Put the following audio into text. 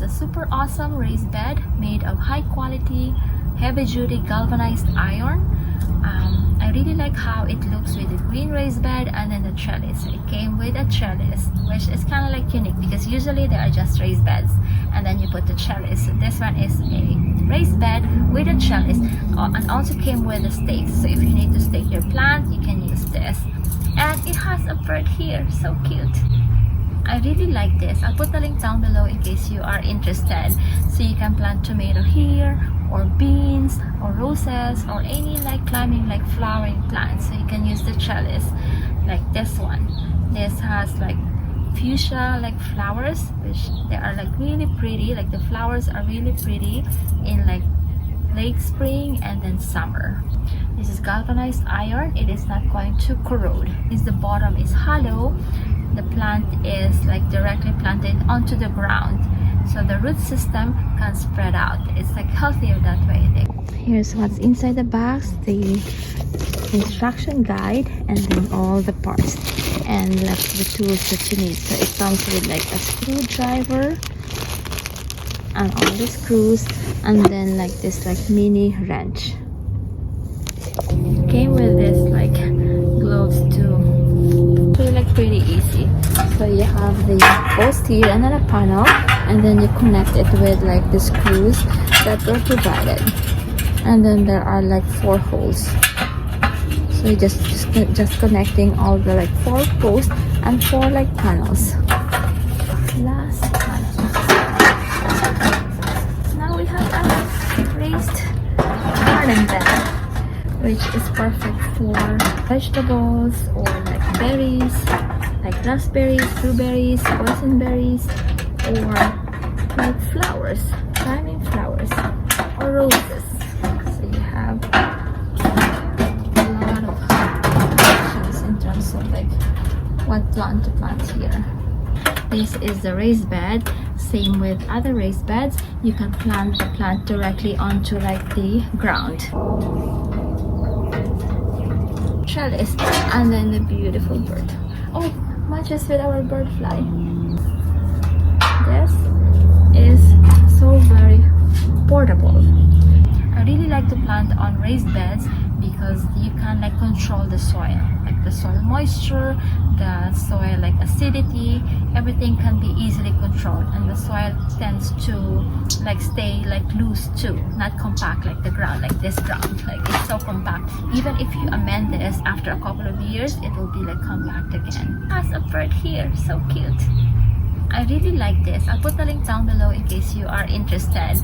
a super awesome raised bed made of high quality, heavy duty galvanized iron. I really like how it looks with the green raised bed and then the trellis. It came with a trellis, which is kind of like unique because usually they are just raised beds and then you put the trellis. So this one is a raised bed with a trellis, and also came with a stake. So if you need to stake your plant, you can use this. And it has a bird here, so cute. I really like this. I'll put the link down below in case you are interested. So you can plant tomato here, or beans, or roses, or any like climbing like flowering plants. So you can use the trellis like this one. This has like fuchsia like flowers, which they are like really pretty. Like the flowers are really pretty in like late spring and then summer. This is galvanized iron. It is not going to corrode. Since the bottom is hollow, the plant is like directly planted onto the ground, so the root system can spread out. It's like healthier that way. Here's what's inside the box, the instruction guide, and then all the parts and like the tools that you need. So it comes with like a screwdriver and all the screws, and then like this like mini wrench. Came with this like gloves too. So like pretty easy. So you have the post here and then a panel, and then you connect it with like the screws that were provided, and then there are like 4 holes. So you just connecting all the like 4 posts and 4 like panels. Last panel. Now we have a raised garden bed, which is perfect for vegetables or like berries, like raspberries, blueberries, boysenberries, or like flowers, climbing flowers, or roses. So you have a lot of options in terms of like what plant to plant here. This is the raised bed. Same with other raised beds, you can plant the plant directly onto like the ground. Trellis, and then the beautiful bird. Oh, matches with our bird fly. This is so very portable. I really like to plant on raised beds because you can like control the soil, like the soil moisture, the soil like acidity, everything can be easily controlled, and the soil tends to like stay like loose too, not compact like the ground, like this ground, like it's so compact. Even if you amend this after a couple of years, it will be like compact again. It has a bird here, so cute. I really like this. I'll put the link down below in case you are interested.